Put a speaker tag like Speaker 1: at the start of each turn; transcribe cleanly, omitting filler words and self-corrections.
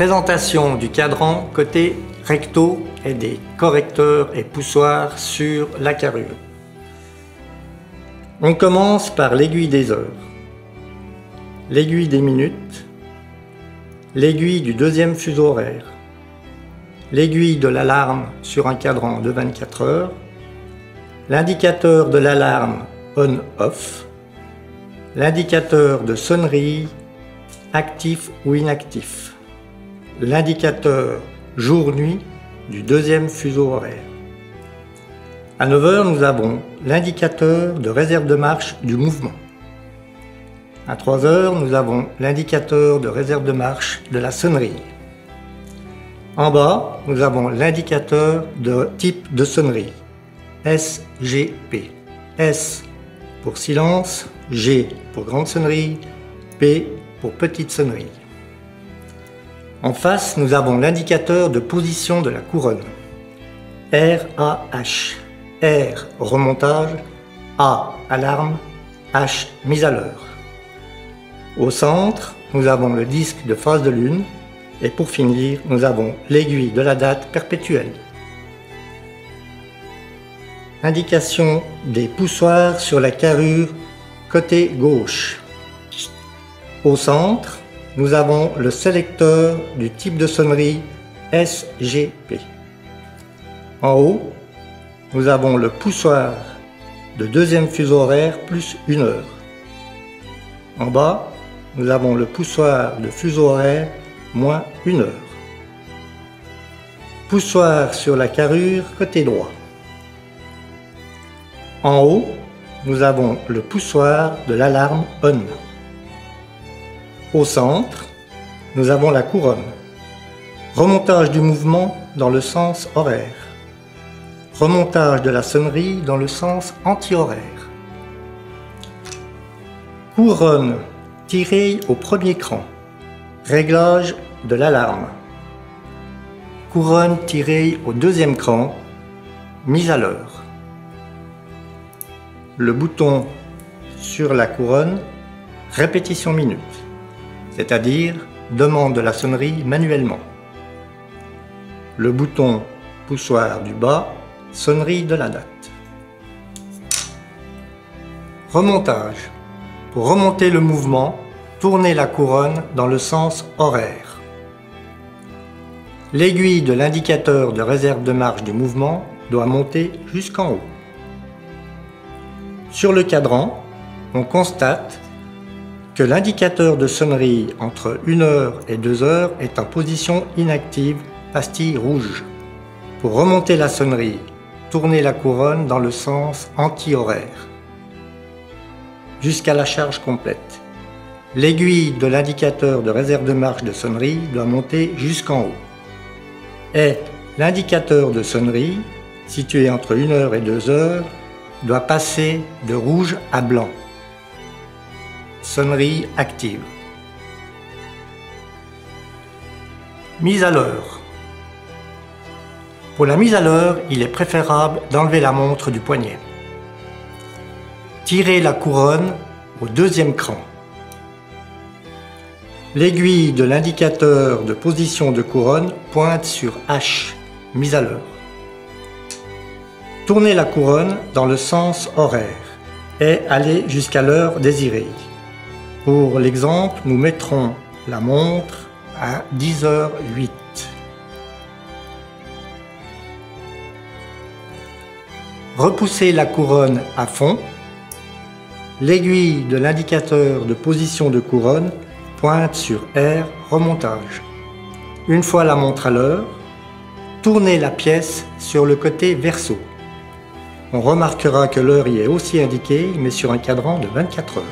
Speaker 1: Présentation du cadran côté recto et des correcteurs et poussoirs sur la carrure. On commence par l'aiguille des heures, l'aiguille des minutes, l'aiguille du deuxième fuseau horaire, l'aiguille de l'alarme sur un cadran de 24 heures, l'indicateur de l'alarme on-off, l'indicateur de sonnerie actif ou inactif, l'indicateur jour-nuit du deuxième fuseau horaire. À 9 h, nous avons l'indicateur de réserve de marche du mouvement. À 3 h, nous avons l'indicateur de réserve de marche de la sonnerie. En bas, nous avons l'indicateur de type de sonnerie, SGP. S pour silence, G pour grande sonnerie, P pour petite sonnerie. En face, nous avons l'indicateur de position de la couronne. RAH. R, remontage, A, alarme, H, mise à l'heure. Au centre, nous avons le disque de phase de lune et pour finir, nous avons l'aiguille de la date perpétuelle. Indication des poussoirs sur la carrure côté gauche. Au centre, nous avons le sélecteur du type de sonnerie SGP. En haut, nous avons le poussoir de deuxième fuseau horaire plus 1 heure. En bas, nous avons le poussoir de fuseau horaire moins 1 heure. Poussoir sur la carrure côté droit. En haut, nous avons le poussoir de l'alarme on. Au centre, nous avons la couronne. Remontage du mouvement dans le sens horaire. Remontage de la sonnerie dans le sens anti-horaire. Couronne tirée au premier cran. Réglage de l'alarme. Couronne tirée au deuxième cran. Mise à l'heure. Le bouton sur la couronne, répétition minute, c'est-à-dire demande de la sonnerie manuellement. Le bouton poussoir du bas, sonnerie de la date. Remontage. Pour remonter le mouvement, tournez la couronne dans le sens horaire. L'aiguille de l'indicateur de réserve de marche du mouvement doit monter jusqu'en haut. Sur le cadran, on constate que l'indicateur de sonnerie entre 1 heure et 2 heures est en position inactive, pastille rouge. Pour remonter la sonnerie, tournez la couronne dans le sens anti-horaire jusqu'à la charge complète. L'aiguille de l'indicateur de réserve de marche de sonnerie doit monter jusqu'en haut. Et l'indicateur de sonnerie, situé entre 1 heure et 2 heures, doit passer de rouge à blanc. Sonnerie active. Mise à l'heure. Pour la mise à l'heure, il est préférable d'enlever la montre du poignet. Tirez la couronne au deuxième cran. L'aiguille de l'indicateur de position de couronne pointe sur H, mise à l'heure. Tournez la couronne dans le sens horaire et allez jusqu'à l'heure désirée. Pour l'exemple, nous mettrons la montre à 10h08. Repoussez la couronne à fond. L'aiguille de l'indicateur de position de couronne pointe sur R, remontage. Une fois la montre à l'heure, tournez la pièce sur le côté verso. On remarquera que l'heure y est aussi indiquée, mais sur un cadran de 24 heures.